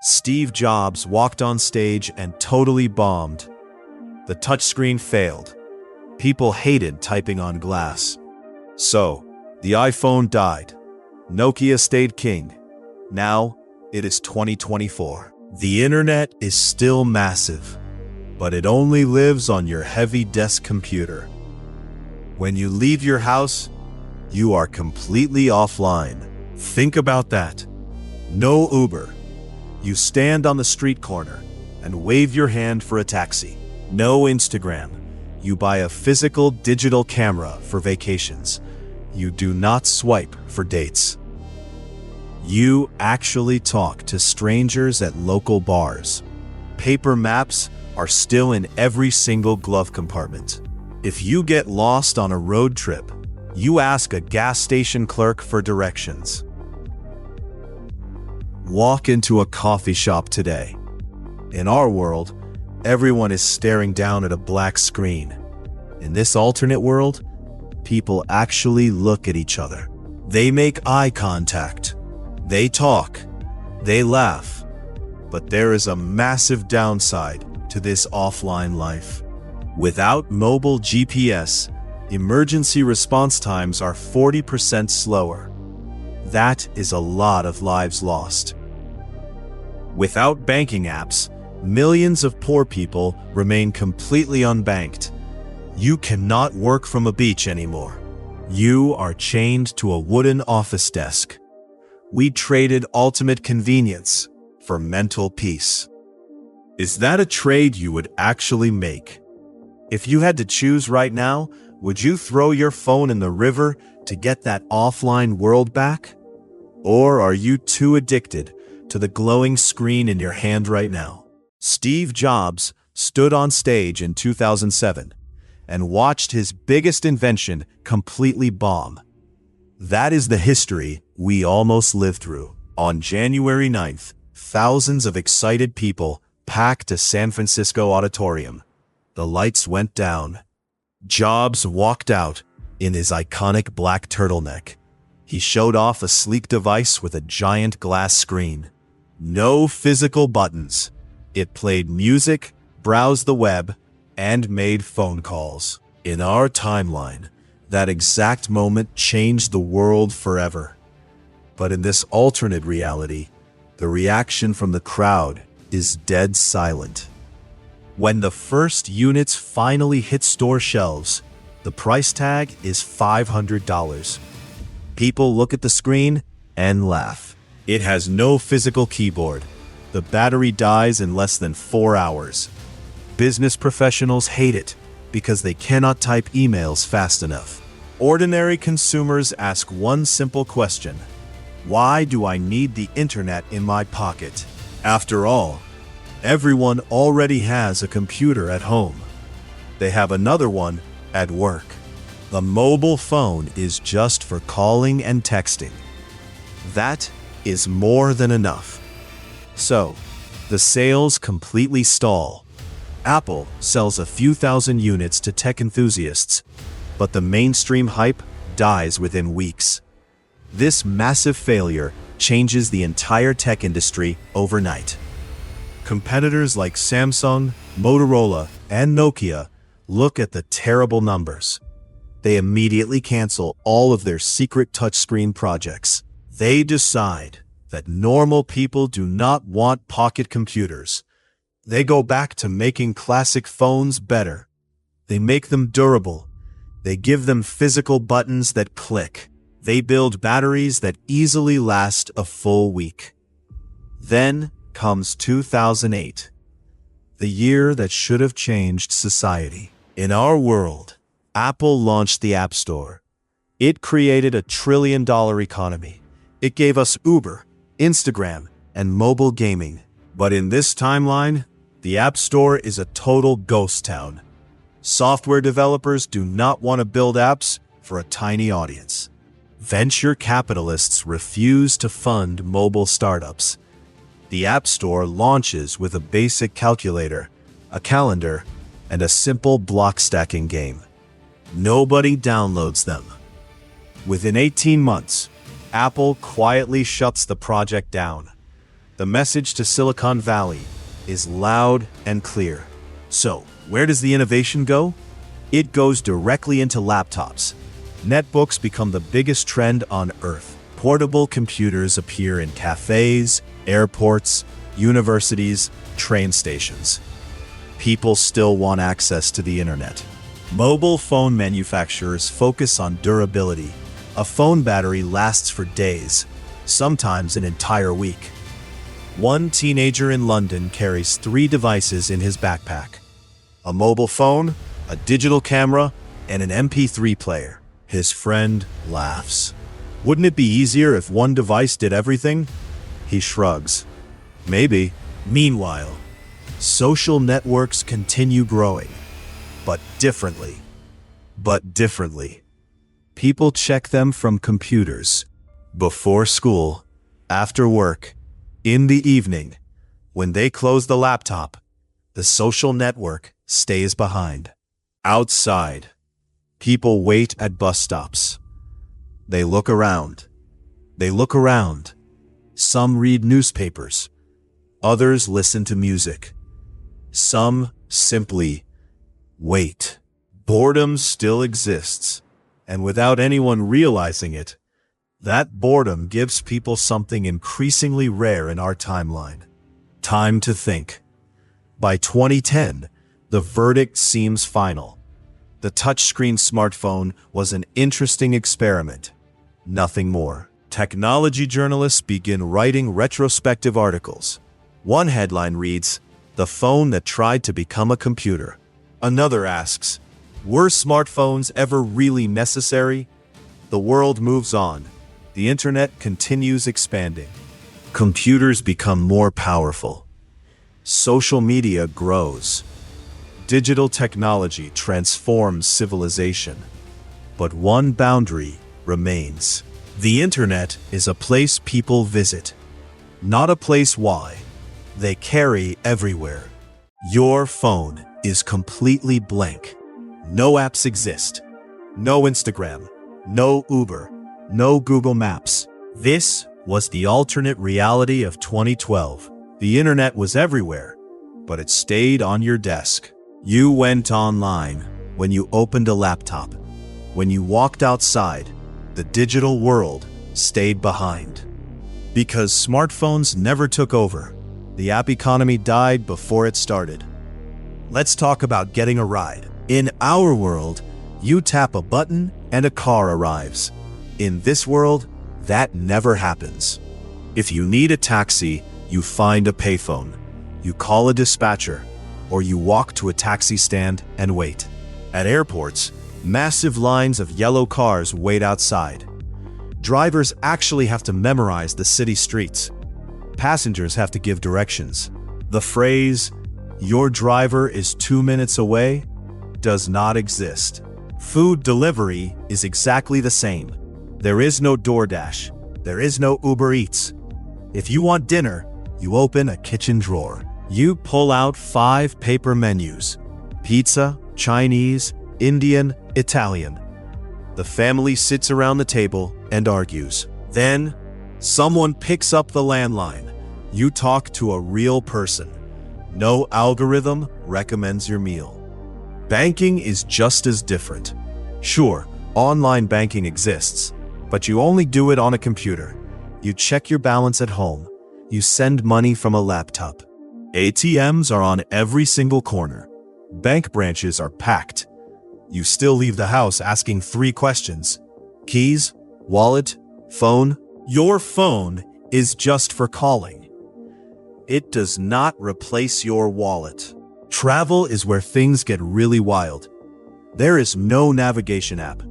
Steve Jobs walked on stage and totally bombed. The touchscreen failed. People hated typing on glass. So, the iPhone died. Nokia stayed king. Now, it is 2024. The internet is still massive, but it only lives on your heavy desk computer. When you leave your house, you are completely offline. Think about that. No Uber. You stand on the street corner and wave your hand for a taxi. No Instagram. You buy a physical digital camera for vacations. You do not swipe for dates. You actually talk to strangers at local bars. Paper maps are still in every single glove compartment. If you get lost on a road trip, you ask a gas station clerk for directions. Walk into a coffee shop today. In our world, everyone is staring down at a black screen. In this alternate world, people actually look at each other. They make eye contact. They talk. They laugh. But there is a massive downside to this offline life. Without mobile GPS, emergency response times are 40% slower. That is a lot of lives lost. Without banking apps, millions of poor people remain completely unbanked. You cannot work from a beach anymore. You are chained to a wooden office desk. We traded ultimate convenience for mental peace. Is that a trade you would actually make? If you had to choose right now, would you throw your phone in the river to get that offline world back? Or are you too addicted to the glowing screen in your hand right now? Steve Jobs stood on stage in 2007 and watched his biggest invention completely bomb. That is the history we almost lived through. On January 9th, thousands of excited people packed a San Francisco auditorium. The lights went down. Jobs walked out in his iconic black turtleneck. He showed off a sleek device with a giant glass screen. No physical buttons. It played music, browsed the web, and made phone calls. In our timeline, that exact moment changed the world forever. But in this alternate reality, the reaction from the crowd is dead silent. When the first units finally hit store shelves, the price tag is $500. People look at the screen and laugh. It has no physical keyboard. The battery dies in less than 4 hours. Business professionals hate it because they cannot type emails fast enough. Ordinary consumers ask one simple question: why do I need the internet in my pocket? After all, everyone already has a computer at home. They have another one at work. The mobile phone is just for calling and texting. That is more than enough. So, the sales completely stall. Apple sells a few thousand units to tech enthusiasts, but the mainstream hype dies within weeks. This massive failure changes the entire tech industry overnight. Competitors like Samsung, Motorola, and Nokia look at the terrible numbers. They immediately cancel all of their secret touchscreen projects. They decide that normal people do not want pocket computers. They go back to making classic phones better. They make them durable. They give them physical buttons that click. They build batteries that easily last a full week. Then comes 2008, the year that should have changed society. In our world, Apple launched the App Store. It created a $1 trillion economy. It gave us Uber, Instagram, and mobile gaming. But in this timeline, the App Store is a total ghost town. Software developers do not want to build apps for a tiny audience. Venture capitalists refuse to fund mobile startups. The App Store launches with a basic calculator, a calendar, and a simple block stacking game. Nobody downloads them. Within 18 months, Apple quietly shuts the project down. The message to Silicon Valley is loud and clear. So, where does the innovation go? It goes directly into laptops. Netbooks become the biggest trend on Earth. Portable computers appear in cafes, airports, universities, train stations. People still want access to the internet. Mobile phone manufacturers focus on durability. A phone battery lasts for days, sometimes an entire week. One teenager in London carries 3 devices in his backpack: a mobile phone, a digital camera, and an MP3 player. His friend laughs. Wouldn't it be easier if one device did everything? He shrugs. Maybe. Meanwhile, social networks continue growing, but differently. People check them from computers, before school, after work, in the evening. When they close the laptop, the social network stays behind. Outside, people wait at bus stops. They look around. Some read newspapers. Others listen to music. Some simply wait. Boredom still exists, and without anyone realizing it, that boredom gives people something increasingly rare in our timeline: time to think. By 2010, the verdict seems final. The touchscreen smartphone was an interesting experiment. Nothing more. Technology journalists begin writing retrospective articles. One headline reads, "The phone that tried to become a computer." Another asks, were smartphones ever really necessary? The world moves on. The internet continues expanding. Computers become more powerful. Social media grows. Digital technology transforms civilization. But one boundary remains. The internet is a place people visit, not a place they carry everywhere. Your phone is completely blank. No apps exist. No Instagram. No Uber. No Google Maps. This was the alternate reality of 2012. The internet was everywhere, but it stayed on your desk. You went online when you opened a laptop. When you walked outside, the digital world stayed behind. Because smartphones never took over, the app economy died before it started. Let's talk about getting a ride. In our world, you tap a button and a car arrives. In this world, that never happens. If you need a taxi, you find a payphone. You call a dispatcher, or you walk to a taxi stand and wait. At airports, massive lines of yellow cars wait outside. Drivers actually have to memorize the city streets. Passengers have to give directions. The phrase, "Your driver is 2 minutes away," does not exist. Food delivery is exactly the same. There is no DoorDash. There is no Uber Eats. If you want dinner, you open a kitchen drawer. You pull out 5 paper menus: pizza, Chinese, Indian, Italian. The family sits around the table and argues. Then, someone picks up the landline. You talk to a real person. No algorithm recommends your meal. Banking is just as different. Sure, online banking exists, but you only do it on a computer. You check your balance at home. You send money from a laptop. ATMs are on every single corner. Bank branches are packed. You still leave the house asking 3 questions. Keys, wallet, phone. Your phone is just for calling. It does not replace your wallet. Travel is where things get really wild. There is no navigation app.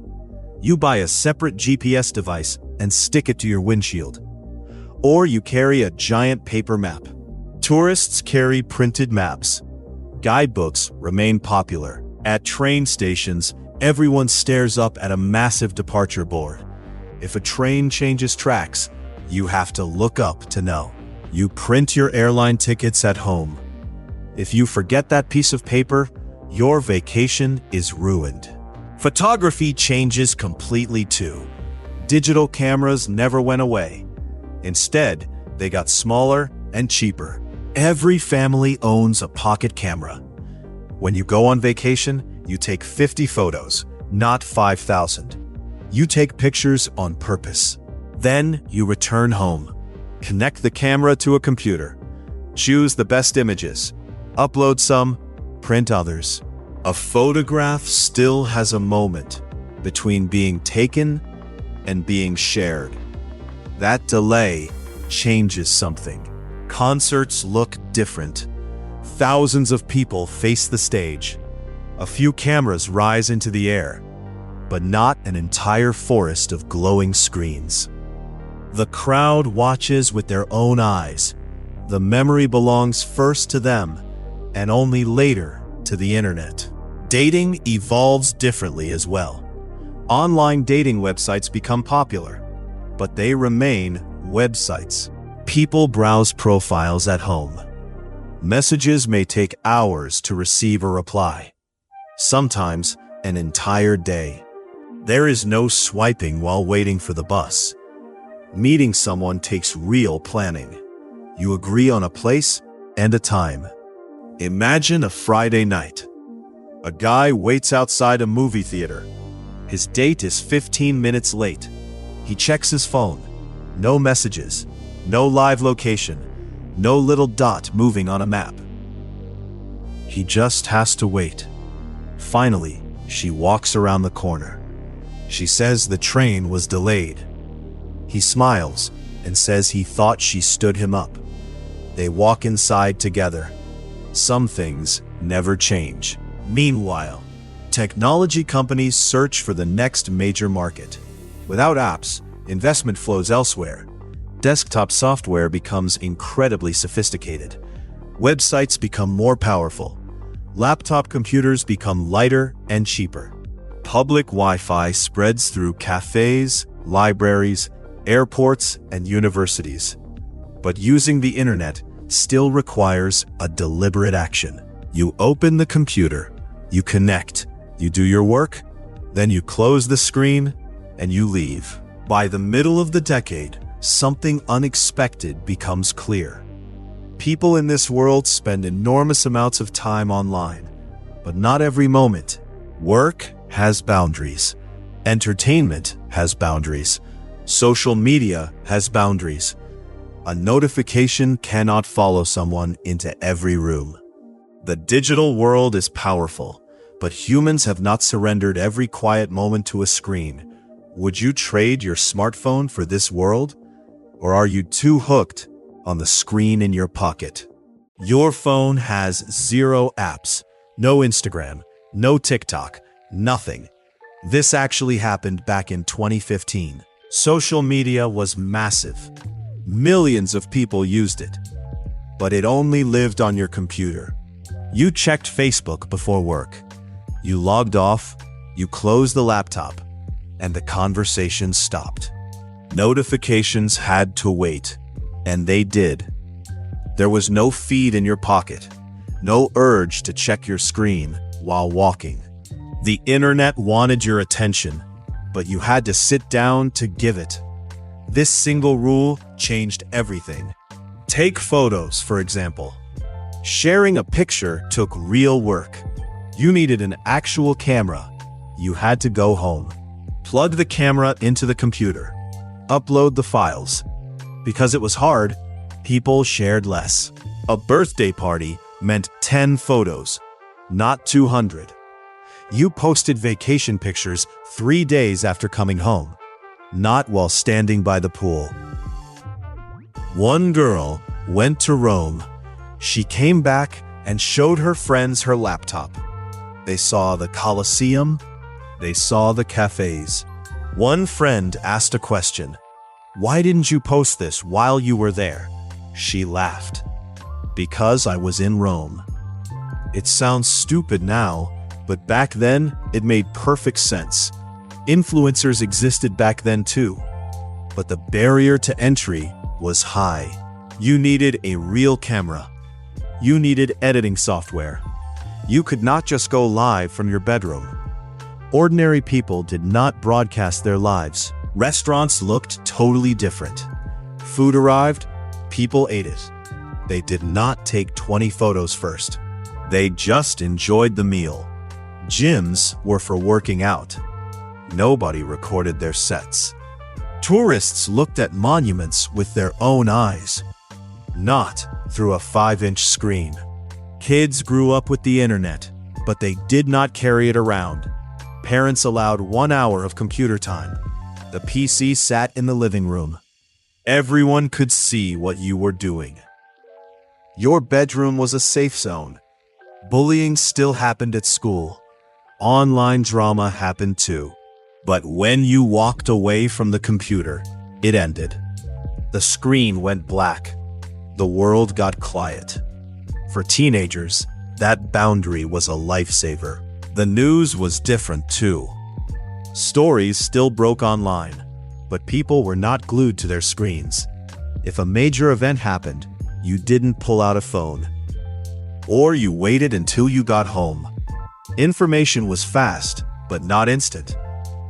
You buy a separate GPS device and stick it to your windshield. Or you carry a giant paper map. Tourists carry printed maps. Guidebooks remain popular. At train stations, everyone stares up at a massive departure board. If a train changes tracks, you have to look up to know. You print your airline tickets at home. If you forget that piece of paper, your vacation is ruined. Photography changes completely too. Digital cameras never went away. Instead, they got smaller and cheaper. Every family owns a pocket camera. When you go on vacation, you take 50 photos, not 5,000. You take pictures on purpose. Then you return home. Connect the camera to a computer. Choose the best images. Upload some, print others. A photograph still has a moment between being taken and being shared. That delay changes something. Concerts look different. Thousands of people face the stage. A few cameras rise into the air, but not an entire forest of glowing screens. The crowd watches with their own eyes. The memory belongs first to them, and only later to the internet. Dating evolves differently as well. Online dating websites become popular, but they remain websites. People browse profiles at home. Messages may take hours to receive a reply, sometimes an entire day. There is no swiping while waiting for the bus. Meeting someone takes real planning. You agree on a place and a time. Imagine a Friday night. A guy waits outside a movie theater. His date is 15 minutes late. He checks his phone. No messages, no live location, no little dot moving on a map. He just has to wait. Finally, she walks around the corner. She says the train was delayed. He smiles and says he thought she stood him up. They walk inside together. Some things never change. Meanwhile, technology companies search for the next major market. Without apps, investment flows elsewhere. Desktop software becomes incredibly sophisticated. Websites become more powerful. Laptop computers become lighter and cheaper. Public Wi-Fi spreads through cafes, libraries, airports, and universities. But using the internet still requires a deliberate action. You open the computer, you connect, you do your work, then you close the screen, and you leave. By the middle of the decade, something unexpected becomes clear. People in this world spend enormous amounts of time online, but not every moment. Work has boundaries. Entertainment has boundaries. Social media has boundaries. A notification cannot follow someone into every room. The digital world is powerful, but humans have not surrendered every quiet moment to a screen. Would you trade your smartphone for this world? Or are you too hooked on the screen in your pocket? Your phone has 0 apps, no Instagram, no TikTok, nothing. This actually happened back in 2015. Social media was massive. Millions of people used it. But it only lived on your computer. You checked Facebook before work. You logged off, you closed the laptop, and the conversation stopped. Notifications had to wait, and they did. There was no feed in your pocket, no urge to check your screen while walking. The internet wanted your attention, but you had to sit down to give it. This single rule changed everything. Take photos, for example. Sharing a picture took real work. You needed an actual camera. You had to go home. Plug the camera into the computer. Upload the files. Because it was hard, people shared less. A birthday party meant 10 photos, not 200. You posted vacation pictures 3 days after coming home, not while standing by the pool. One girl went to Rome. She came back and showed her friends her laptop. They saw the Colosseum. They saw the cafes. One friend asked a question. "Why didn't you post this while you were there?" She laughed. "Because I was in Rome." It sounds stupid now, but back then it made perfect sense. Influencers existed back then too, but the barrier to entry was high. You needed a real camera. You needed editing software. You could not just go live from your bedroom. Ordinary people did not broadcast their lives. Restaurants looked totally different. Food arrived, people ate it. They did not take 20 photos first. They just enjoyed the meal. Gyms were for working out. Nobody recorded their sets. Tourists looked at monuments with their own eyes, not through a 5-inch screen. Kids grew up with the internet, but they did not carry it around. Parents allowed 1 hour of computer time. The PC sat in the living room. Everyone could see what you were doing. Your bedroom was a safe zone. Bullying still happened at school. Online drama happened too. But when you walked away from the computer, it ended. The screen went black. The world got quiet. For teenagers, that boundary was a lifesaver. The news was different too. Stories still broke online, but people were not glued to their screens. If a major event happened, you didn't pull out a phone. Or you waited until you got home. Information was fast, but not instant.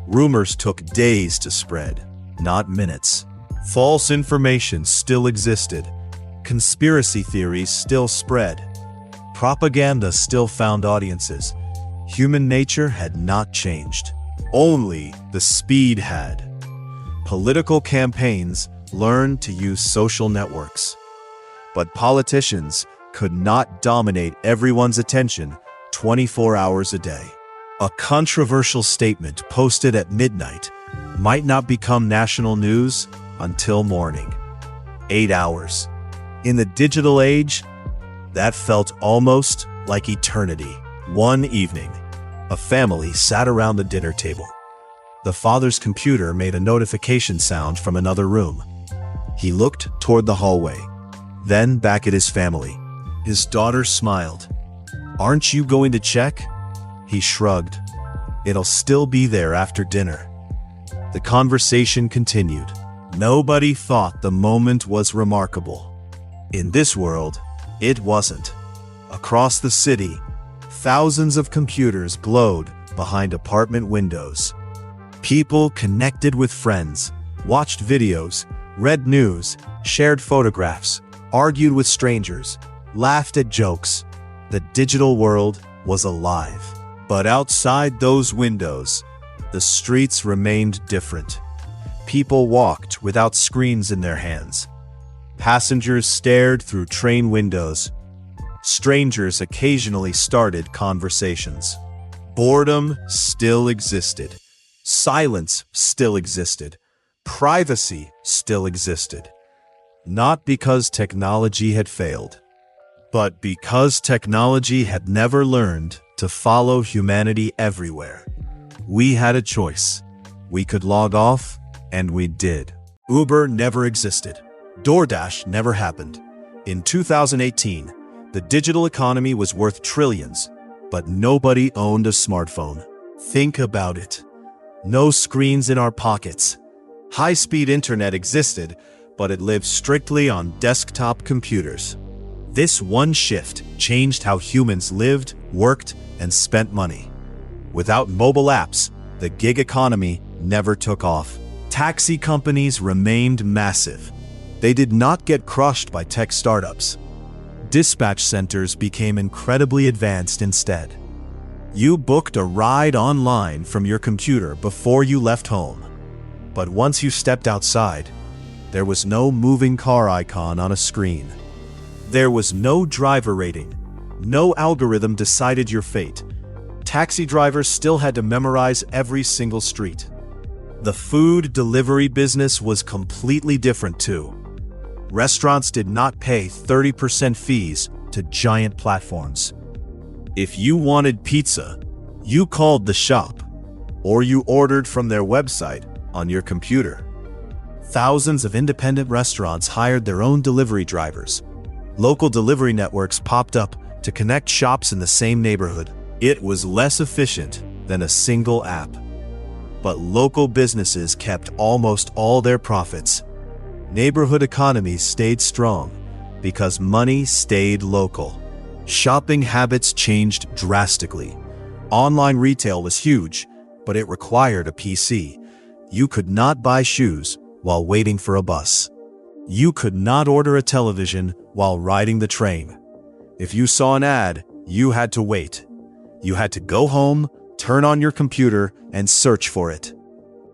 Rumors took days to spread, not minutes. False information still existed. Conspiracy theories still spread. Propaganda still found audiences. Human nature had not changed. Only the speed had. Political campaigns learned to use social networks. But politicians could not dominate everyone's attention 24 hours a day. A controversial statement posted at midnight might not become national news until morning. 8 hours. In the digital age, that felt almost like eternity. One evening, a family sat around the dinner table. The father's computer made a notification sound from another room. He looked toward the hallway, then back at his family. His daughter smiled. "Aren't you going to check?" He shrugged. "It'll still be there after dinner." The conversation continued. Nobody thought the moment was remarkable. In this world, it wasn't. Across the city, thousands of computers glowed behind apartment windows. People connected with friends, watched videos, read news, shared photographs, argued with strangers, laughed at jokes. The digital world was alive. But outside those windows, the streets remained different. People walked without screens in their hands. Passengers stared through train windows. Strangers occasionally started conversations. Boredom still existed. Silence still existed. Privacy still existed. Not because technology had failed, but because technology had never learned to follow humanity everywhere. We had a choice. We could log off, and we did. Uber never existed. DoorDash never happened. In 2018, the digital economy was worth trillions, but nobody owned a smartphone. Think about it. No screens in our pockets. High-speed internet existed, but it lived strictly on desktop computers. This one shift changed how humans lived, worked, and spent money. Without mobile apps, the gig economy never took off. Taxi companies remained massive. They did not get crushed by tech startups. Dispatch centers became incredibly advanced instead. You booked a ride online from your computer before you left home. But once you stepped outside, there was no moving car icon on a screen. There was no driver rating. No algorithm decided your fate. Taxi drivers still had to memorize every single street. The food delivery business was completely different too. Restaurants did not pay 30% fees to giant platforms. If you wanted pizza, you called the shop, or you ordered from their website on your computer. Thousands of independent restaurants hired their own delivery drivers. Local delivery networks popped up to connect shops in the same neighborhood. It was less efficient than a single app. But local businesses kept almost all their profits. Neighborhood economies stayed strong because money stayed local. Shopping habits changed drastically. Online retail was huge, but it required a PC. You could not buy shoes while waiting for a bus. You could not order a television while riding the train. If you saw an ad, you had to wait. You had to go home, turn on your computer, and search for it.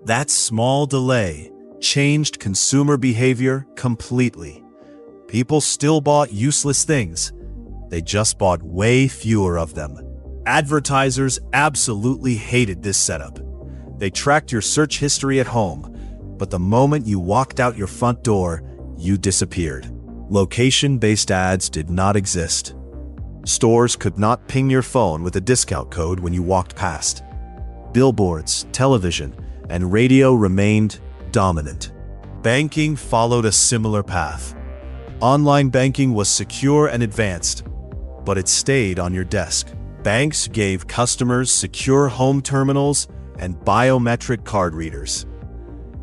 That small delay changed consumer behavior completely. People still bought useless things. They just bought way fewer of them. Advertisers absolutely hated this setup. They tracked your search history at home, but the moment you walked out your front door, you disappeared. Location-based ads did not exist. Stores could not ping your phone with a discount code when you walked past. Billboards, television, and radio remained dominant. Banking followed a similar path. Online banking was secure and advanced, but it stayed on your desk. Banks gave customers secure home terminals and biometric card readers.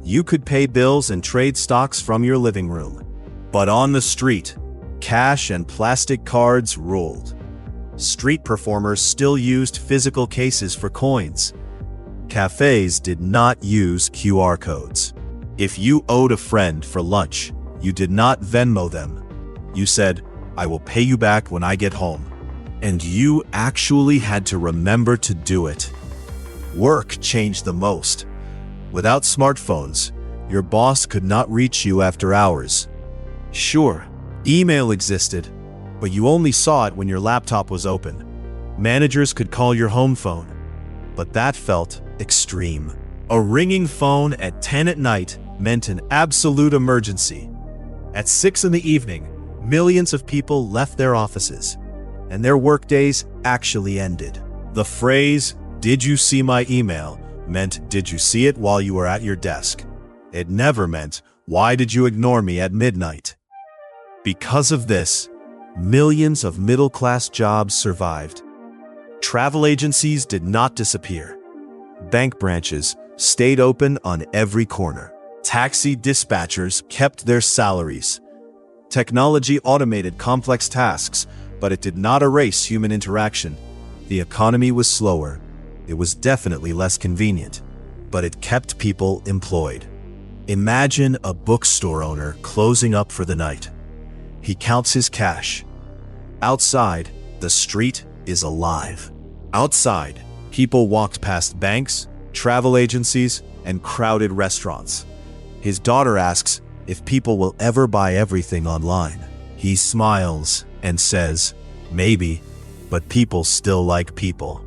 You could pay bills and trade stocks from your living room. But on the street, cash and plastic cards ruled. Street performers still used physical cases for coins. Cafes did not use QR codes. If you owed a friend for lunch, you did not Venmo them. You said, "I will pay you back when I get home." And you actually had to remember to do it. Work changed the most. Without smartphones, your boss could not reach you after hours. Sure, email existed, but you only saw it when your laptop was open. Managers could call your home phone, but that felt extreme. A ringing phone at 10 at night meant an absolute emergency. At 6 in the evening, millions of people left their offices, and their workdays actually ended. The phrase, "Did you see my email?" meant, "Did you see it while you were at your desk?" It never meant, "Why did you ignore me at midnight?" Because of this, millions of middle-class jobs survived. Travel agencies did not disappear. Bank branches stayed open on every corner. Taxi dispatchers kept their salaries. Technology automated complex tasks, but it did not erase human interaction. The economy was slower. It was definitely less convenient, but it kept people employed. Imagine a bookstore owner closing up for the night. He counts his cash. Outside, the street is alive. Outside, people walked past banks, travel agencies, and crowded restaurants. His daughter asks if people will ever buy everything online. He smiles and says, "Maybe, but people still like people."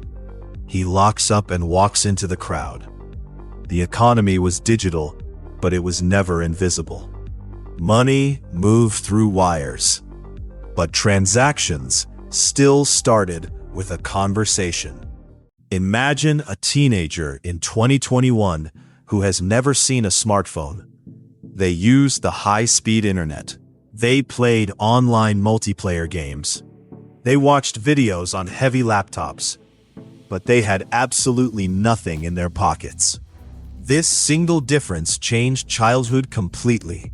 He locks up and walks into the crowd. The economy was digital, but it was never invisible. Money moved through wires, but transactions still started with a conversation. Imagine a teenager in 2021 who has never seen a smartphone. They used the high-speed internet. They played online multiplayer games. They watched videos on heavy laptops, but they had absolutely nothing in their pockets. This single difference changed childhood completely.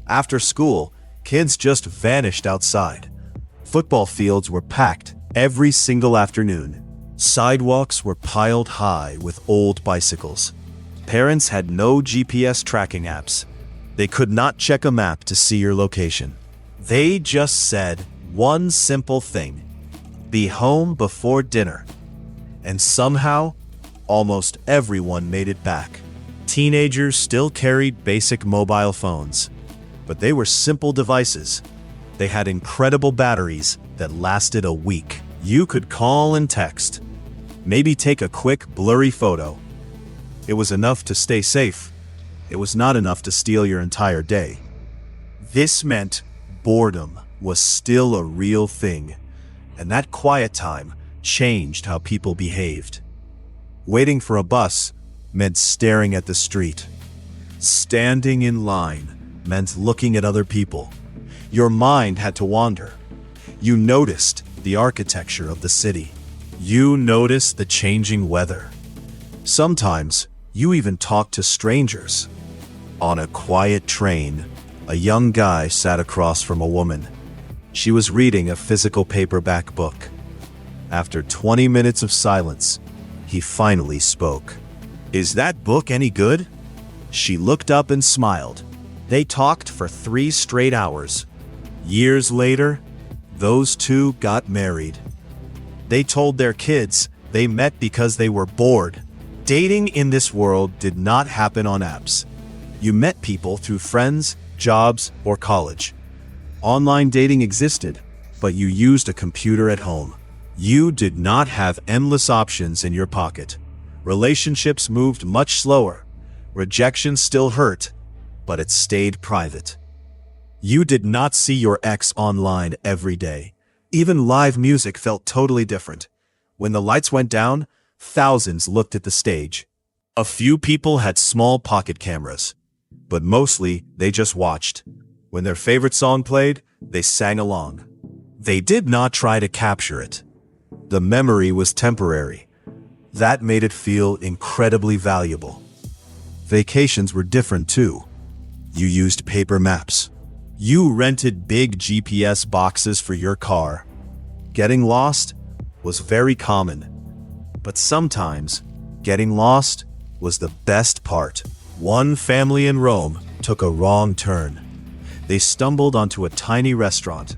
After school, kids just vanished outside. Football fields were packed every single afternoon. Sidewalks were piled high with old bicycles. Parents had no GPS tracking apps. They could not check a map to see your location. They just said one simple thing: be home before dinner. And somehow, almost everyone made it back. Teenagers still carried basic mobile phones, but they were simple devices. They had incredible batteries that lasted a week. You could call and text, maybe take a quick blurry photo. It was enough to stay safe. It was not enough to steal your entire day. This meant boredom was still a real thing, and that quiet time changed how people behaved. Waiting for a bus meant staring at the street. Standing in line meant looking at other people. Your mind had to wander. You noticed the architecture of the city. You noticed the changing weather. Sometimes you even talked to strangers. On a quiet train, a young guy sat across from a woman. She was reading a physical paperback book. After 20 minutes of silence, he finally spoke. "Is that book any good?" She looked up and smiled. They talked for 3 straight hours. Years later, those two got married. They told their kids they met because they were bored. Dating in this world did not happen on apps. You met people through friends, jobs, or college. Online dating existed, but you used a computer at home. You did not have endless options in your pocket. Relationships moved much slower. Rejection still hurt, but it stayed private. You did not see your ex online every day. Even live music felt totally different. When the lights went down, thousands looked at the stage. A few people had small pocket cameras, but mostly they just watched. When their favorite song played, they sang along. They did not try to capture it. The memory was temporary. That made it feel incredibly valuable. Vacations were different too. You used paper maps. You rented big GPS boxes for your car. Getting lost was very common. But sometimes, getting lost was the best part. One family in Rome took a wrong turn. They stumbled onto a tiny restaurant.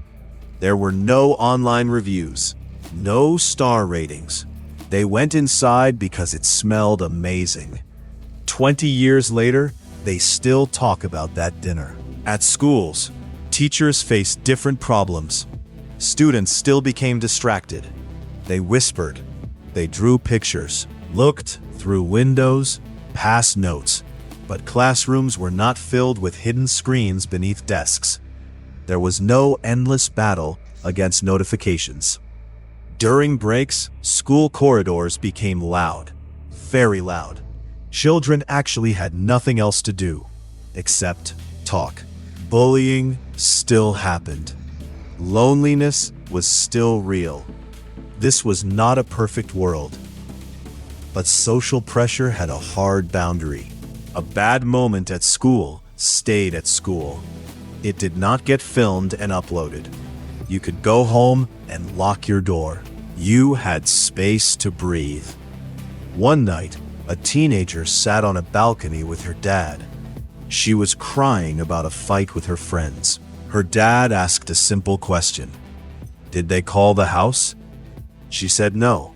There were no online reviews, no star ratings. They went inside because it smelled amazing. 20 years later, they still talk about that dinner. At schools, teachers faced different problems. Students still became distracted. They whispered. They drew pictures, looked through windows, passed notes. But classrooms were not filled with hidden screens beneath desks. There was no endless battle against notifications. During breaks, school corridors became loud, very loud. Children actually had nothing else to do except talk. Bullying still happened. Loneliness was still real. This was not a perfect world. But social pressure had a hard boundary. A bad moment at school stayed at school. It did not get filmed and uploaded. You could go home and lock your door. You had space to breathe. One night, a teenager sat on a balcony with her dad. She was crying about a fight with her friends. Her dad asked a simple question. Did they call the house? She said no.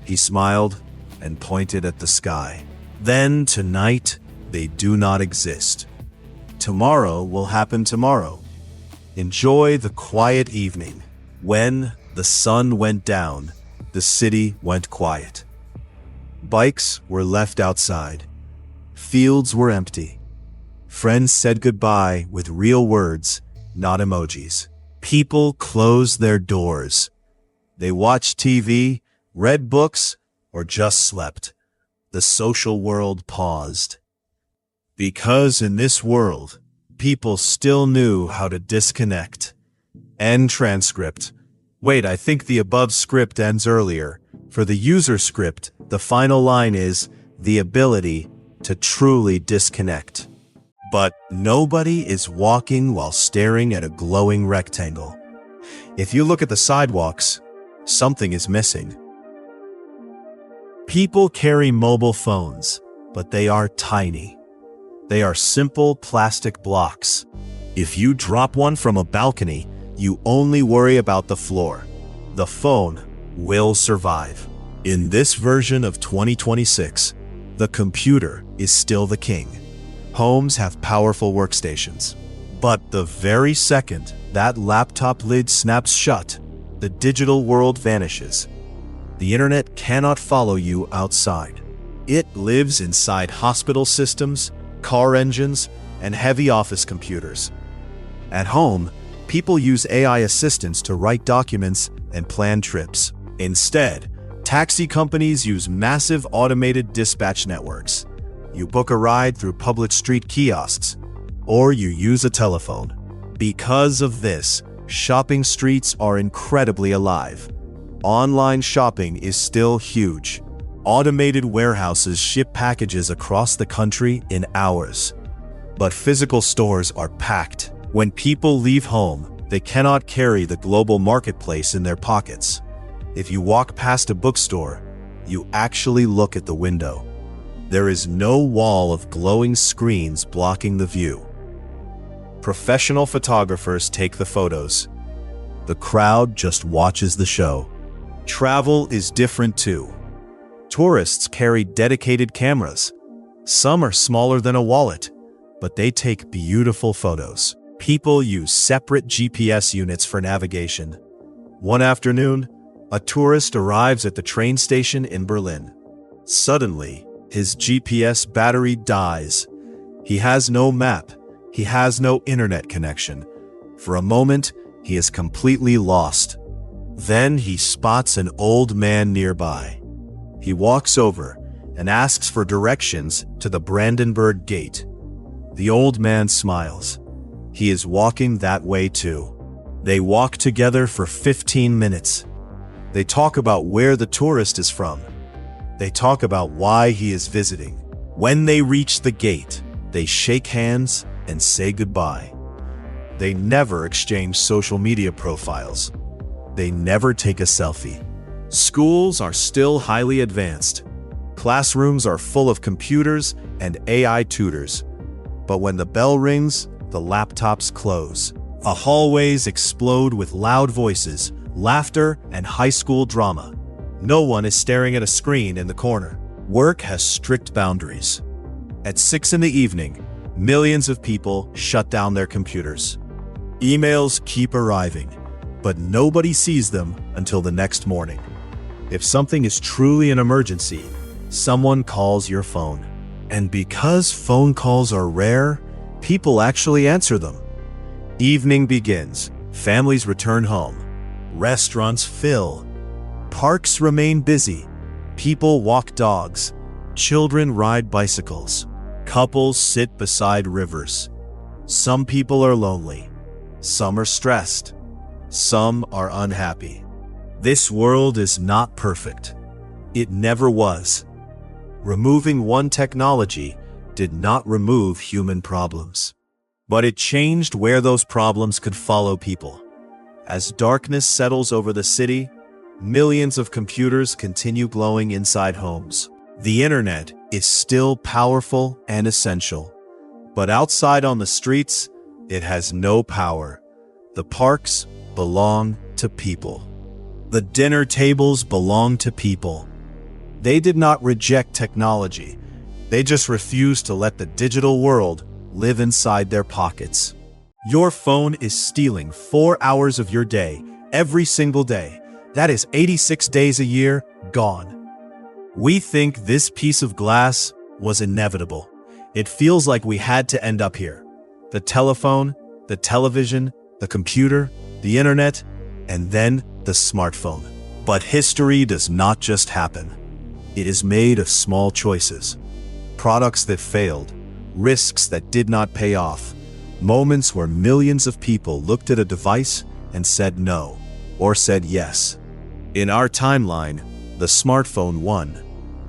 He smiled and pointed at the sky. Then tonight, they do not exist. Tomorrow will happen tomorrow. Enjoy the quiet evening. When the sun went down, the city went quiet. Bikes were left outside. Fields were empty. Friends said goodbye with real words, not emojis. People closed their doors. They watched TV, read books, or just slept. The social world paused. Because in this world, people still knew how to disconnect. End transcript. Wait, I think the above script ends earlier. For the user script, the final line is the ability to truly disconnect. But nobody is walking while staring at a glowing rectangle. If you look at the sidewalks, something is missing. People carry mobile phones, but they are tiny. They are simple plastic blocks. If you drop one from a balcony, you only worry about the floor. The phone will survive. In this version of 2026, the computer is still the king. Homes have powerful workstations. But the very second that laptop lid snaps shut, the digital world vanishes. The internet cannot follow you outside. It lives inside hospital systems, car engines, and heavy office computers. At home, people use AI assistants to write documents and plan trips. Instead, taxi companies use massive automated dispatch networks. You book a ride through public street kiosks, or you use a telephone. Because of this, shopping streets are incredibly alive. Online shopping is still huge. Automated warehouses ship packages across the country in hours. But physical stores are packed. When people leave home, they cannot carry the global marketplace in their pockets. If you walk past a bookstore, you actually look at the window. There is no wall of glowing screens blocking the view. Professional photographers take the photos. The crowd just watches the show. Travel is different too. Tourists carry dedicated cameras. Some are smaller than a wallet, but they take beautiful photos. People use separate GPS units for navigation. One afternoon, a tourist arrives at the train station in Berlin. Suddenly, his GPS battery dies. He has no map. He has no internet connection. For a moment, he is completely lost. Then he spots an old man nearby. He walks over and asks for directions to the Brandenburg Gate. The old man smiles. He is walking that way too. They walk together for 15 minutes. They talk about where the tourist is from. They talk about why he is visiting. When they reach the gate, they shake hands and say goodbye. They never exchange social media profiles. They never take a selfie. Schools are still highly advanced. Classrooms are full of computers and AI tutors. But when the bell rings, the laptops close. The hallways explode with loud voices, laughter, and high school drama. No one is staring at a screen in the corner. Work has strict boundaries. At 6 in the evening, millions of people shut down their computers. Emails keep arriving, but nobody sees them until the next morning. If something is truly an emergency, someone calls your phone. And because phone calls are rare, people actually answer them. Evening begins. Families return home. Restaurants fill. Parks remain busy. People walk dogs. Children ride bicycles. Couples sit beside rivers. Some people are lonely. Some are stressed. Some are unhappy. This world is not perfect. It never was. Removing one technology did not remove human problems. But it changed where those problems could follow people. As darkness settles over the city, millions of computers continue glowing inside homes. The internet is still powerful and essential. But outside on the streets, it has no power. The parks belong to people. The dinner tables belong to people. They did not reject technology. They just refused to let the digital world live inside their pockets. Your phone is stealing 4 hours of your day, every single day. That is 86 days a year, gone. We think this piece of glass was inevitable. It feels like we had to end up here. The telephone, the television, the computer, the internet, and then the smartphone. But history does not just happen. It is made of small choices. Products that failed, risks that did not pay off, moments where millions of people looked at a device and said no, or said yes. In our timeline, the smartphone won.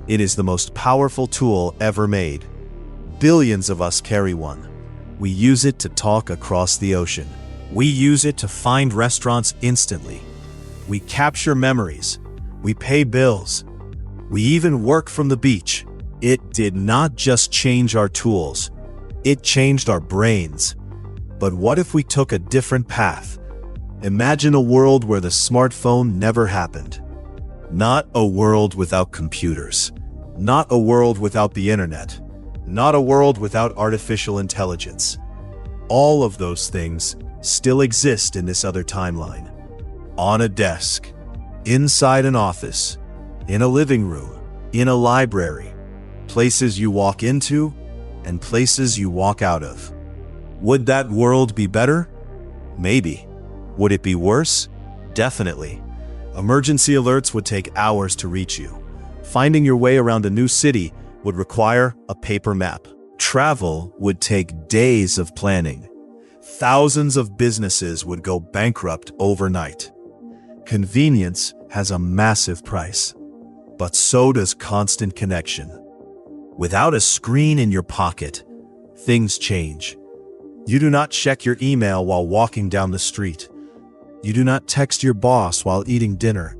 It is the most powerful tool ever made. Billions of us carry one. We use it to talk across the ocean. We use it to find restaurants instantly. We capture memories. We pay bills. We even work from the beach. It did not just change our tools. It changed our brains. But what if we took a different path? Imagine a world where the smartphone never happened. Not a world without computers. Not a world without the internet. Not a world without artificial intelligence. All of those things still exist in this other timeline. On a desk, inside an office, in a living room, in a library, places you walk into and places you walk out of. Would that world be better? Maybe. Would it be worse? Definitely. Emergency alerts would take hours to reach you. Finding your way around a new city would require a paper map. Travel would take days of planning. Thousands of businesses would go bankrupt overnight. Convenience has a massive price, but so does constant connection. Without a screen in your pocket, things change. You do not check your email while walking down the street. You do not text your boss while eating dinner.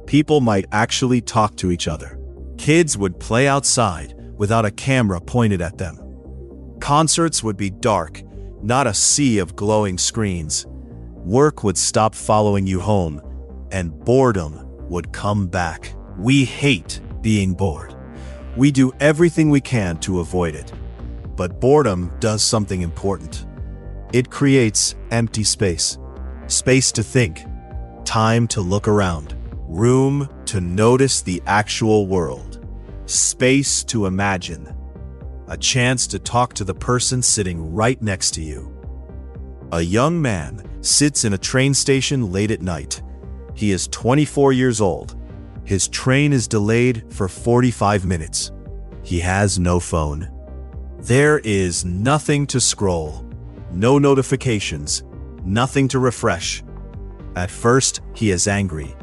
People might actually talk to each other. Kids would play outside without a camera pointed at them. Concerts would be dark. not a sea of glowing screens. Work would stop following you home, and boredom would come back. We hate being bored. We do everything we can to avoid it. But boredom does something important. It creates empty space. Space to think, time to look around, room to notice the actual world, space to imagine, a chance to talk to the person sitting right next to you. A young man sits in a train station late at night. He is 24 years old. His train is delayed for 45 minutes. He has no phone. There is nothing to scroll, no notifications, nothing to refresh. At first, he is angry.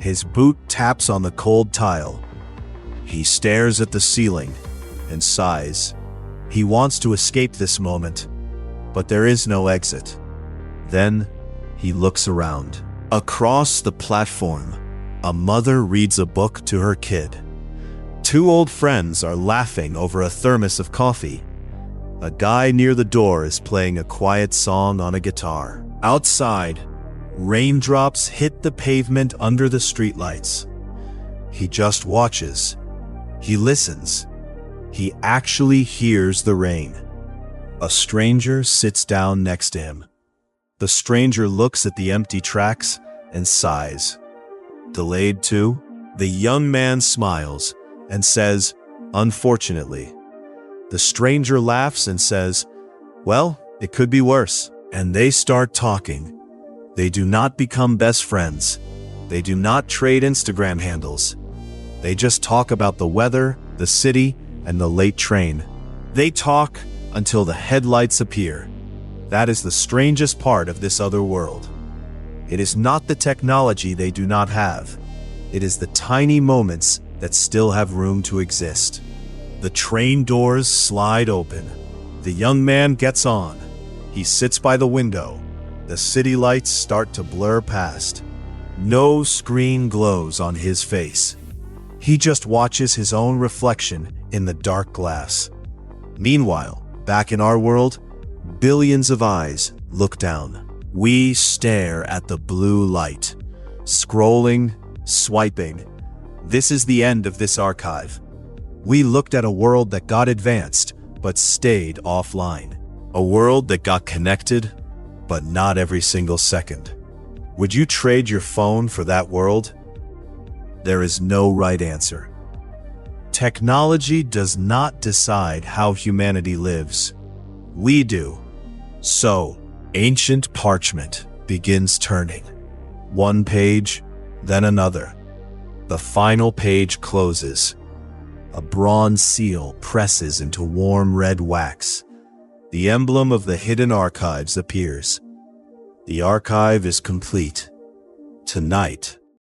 His boot taps on the cold tile. He stares at the ceiling and sighs. He wants to escape this moment, but there is no exit. Then, he looks around. Across the platform, a mother reads a book to her kid. Two old friends are laughing over a thermos of coffee. A guy near the door is playing a quiet song on a guitar. Outside, raindrops hit the pavement under the streetlights. He just watches. He listens. He actually hears the rain. A stranger sits down next to him. The stranger looks at the empty tracks and sighs. Delayed too? The young man smiles and says, "Unfortunately." The stranger laughs and says, "Well, it could be worse." And they start talking. They do not become best friends. They do not trade Instagram handles. They just talk about the weather, the city, and the late train. They talk until the headlights appear. That is the strangest part of this other world. It is not the technology they do not have. It is the tiny moments that still have room to exist. The train doors slide open. The young man gets on. He sits by the window. The city lights start to blur past. No screen glows on his face. He just watches his own reflection in the dark glass. Meanwhile, back in our world, billions of eyes look down. We stare at the blue light, scrolling, swiping. This is the end of this archive. We looked at a world that got advanced, but stayed offline. A world that got connected, but not every single second. Would you trade your phone for that world? There is no right answer. Technology does not decide how humanity lives. We do. So, ancient parchment begins turning. One page, then another. The final page closes. A bronze seal presses into warm red wax. The emblem of the hidden archives appears. The archive is complete. Tonight,